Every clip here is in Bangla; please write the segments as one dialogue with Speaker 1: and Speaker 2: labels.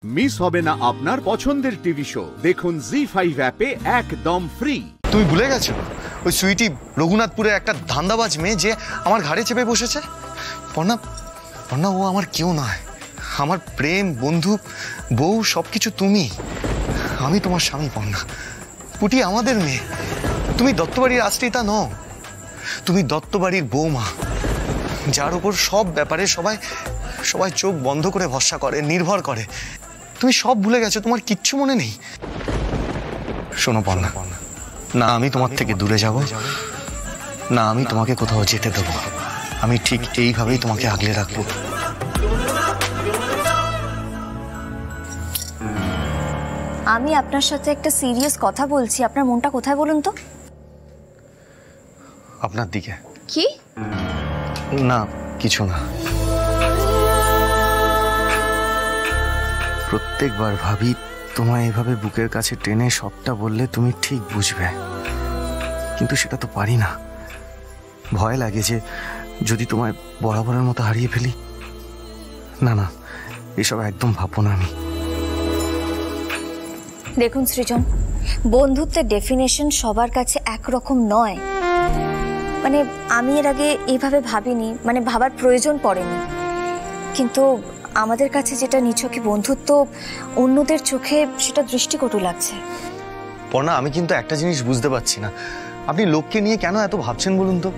Speaker 1: মিস হবে না আপনার পছন্দের টিভি শো। দেখুন জি5 অ্যাপে একদম ফ্রি।
Speaker 2: তুমি ভুলে গেছো ওই সুইটি রঘুনাথপুরের একটা ধান্দাবাজ মেয়ে যে আমার ঘাড়ে চেপে বসেছে? পর্ণা, পর্ণা ও আমার কেউ নয়, আমার প্রেম, বন্ধু, বউ সবকিছু তুমি। আমি তোমার স্বামী পর্ণা। পুটি আমাদের মেয়ে। তুমি দত্তবাড়ির আশ্রিতা নও, তুমি দত্তবাড়ির বৌমা, যার উপর সব ব্যাপারে সবাই সবাই চোখ বন্ধ করে ভরসা করে, নির্ভর করে। তুমি সব ভুলে গেছো, তোমার কিচ্ছু মনে নেই। শোনো পর্ণা, না আমি তোমার থেকে দূরে যাব, না আমি তোমাকে কোথাও যেতে দেবো। আমি ঠিক এইভাবেই তোমাকে আগলে রাখবো।
Speaker 3: আমি আপনার সাথে একটা সিরিয়াস কথা বলছি, আপনার মনটা কোথায় বলুন তো?
Speaker 2: আপনার দিকে।
Speaker 3: কি?
Speaker 2: না কিছু না। প্রত্যেকবার ভাবি তোমায় এভাবে বুকের কাছে টেনে সবটা বললে তুমি ঠিক বুঝবে, কিন্তু সেটা তো পারি না। ভয় লাগে যে যদি তোমায় বরাবরের মতো হারিয়ে ফেলি। না না, এসব একদম ভাববো না আমি।
Speaker 3: দেখুন সৃজন, বন্ধুত্বের ডেফিনেশন সবার কাছে একরকম নয়। মানে আমি এর আগে এইভাবে ভাবিনি, মানে ভাবার প্রয়োজন পড়েনি, কিন্তু আমাদের কাছে যেটা নিছকই বন্ধুত্ব, অন্যদের চোখে সেটা দৃষ্টিকটু লাগছে।
Speaker 2: পর্ণা, আমি কিন্তু একটা জিনিস বুঝতে পারছি না, আপনি লোককে নিয়ে কেন এত ভাবছেন বলুন তো?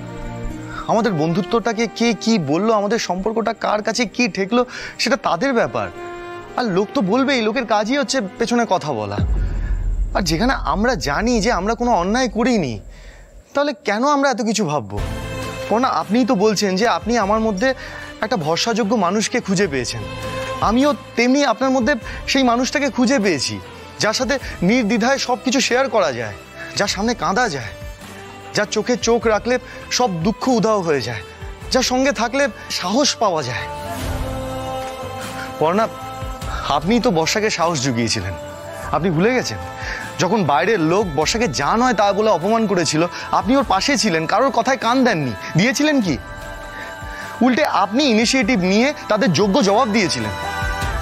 Speaker 2: আমাদের বন্ধুত্বটাকে কে কি বললো, আমাদের সম্পর্কটা কার কাছে কি ঠেকলো, সেটা তাদের ব্যাপার। আর লোক তো বলবেই, লোকের কাজই হচ্ছে পেছনে কথা বলা। আর যেখানে আমরা জানি যে আমরা কোনো অন্যায় করিনি, তাহলে কেন আমরা এত কিছু ভাববো? পর্ণা, আপনিই তো বলছেন যে আপনি আমার মধ্যে একটা ভরসাযোগ্য মানুষকে খুঁজে পেয়েছেন। আমিও তেমনি আপনার মধ্যে সেই মানুষটাকে খুঁজে পেয়েছি, যার সাথে নির্দ্বিধায় সব কিছু শেয়ার করা যায়, যার সামনে কাঁদা যায়, যার চোখে চোখ রাখলে সব দুঃখ উধাও হয়ে যায়, যার সঙ্গে থাকলে সাহস পাওয়া যায়। পর্ণা, আপনিই তো বর্ষাকে সাহস জুগিয়েছিলেন। আপনি ভুলে গেছেন? যখন বাইরের লোক বর্ষাকে যা নয় তা বলে অপমান করেছিল, আপনি ওর পাশে ছিলেন, কারোর কথায় কান দেননি। দিয়েছিলেন কি? উল্টে আপনি ইনিশিয়েটিভ নিয়ে তাদের যোগ্য জবাব দিয়েছিলেন।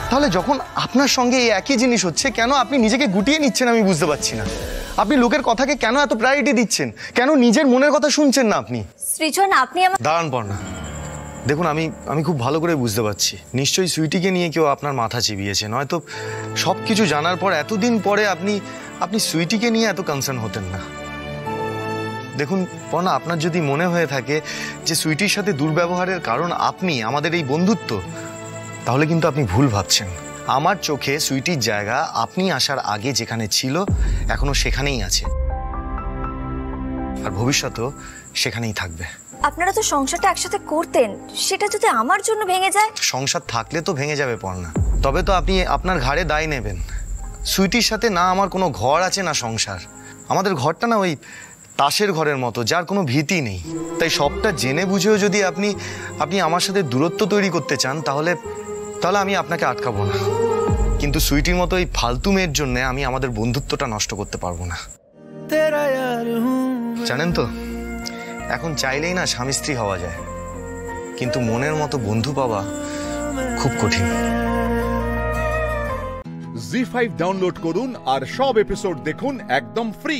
Speaker 2: তাহলে যখন আপনার সঙ্গে এই একই জিনিস হচ্ছে, কেন আপনি নিজেকে গুটিয়ে নিচ্ছেন আমি বুঝতে পারছি না। আপনি লোকের কথাকে কেন এত প্রায়োরিটি দিচ্ছেন? কেন নিজের মনের কথা শুনছেন না আপনি?
Speaker 3: সৃজন, আপনি আমার...
Speaker 2: দাঁড়ান পর্ণা, দেখুন আমি খুব ভালো করে বুঝতে পারছি, নিশ্চয়ই সুইটিকে নিয়ে কেউ আপনার মাথা চিবিয়েছে। নয়তো সব কিছু জানার পর এতদিন পরে আপনি সুইটিকে নিয়ে এত কনসার্ন হতেন না। দেখুন পর্ণা, আপনার যদি মনে হয়ে থাকে যে সুইটির সাথে দুর্ব্যবহারের কারণ আপনি, আমাদের এই বন্ধুত্ব, তাহলে কিন্তু আপনি ভুল ভাবছেন। আমার চোখে সুইটির জায়গা আপনি আসার আগে যেখানে ছিল, এখনো সেখানেই আছে, আর ভবিষ্যতেও সেখানেই থাকবে।
Speaker 3: আপনারা তো সংসারটা একসাথে করতেন, সেটা যদি আমার জন্য ভেঙে যায়?
Speaker 2: সংসার থাকলে তো ভেঙে যাবে পর্ণা, তবে তো আপনি আপনার ঘাড়ে দায় নেবেন। সুইটির সাথে না আমার কোনো ঘর আছে না সংসার। আমাদের ঘরটা না ওই তাসের ঘরের মতো, যার কোনো ভীতি নেই। তাই সবটা জেনে বুঝেও যদি আপনি আমার সাথে দূরত্ব তৈরি করতে চান, তাহলে আমি আপনাকে আটকাবো না। কিন্তু সুইটির মতো এই ফালতু মেয়ের জন্য আমি আমাদের বন্ধুত্বটা নষ্ট করতে পারবো না। জানেন তো, এখন চাইলেই না স্বামী স্ত্রী হওয়া যায়, কিন্তু মনের মতো বন্ধু পাওয়া খুব কঠিন।
Speaker 1: জি5 ডাউনলোড করুন আর সব এপিসোড দেখুন একদম ফ্রি।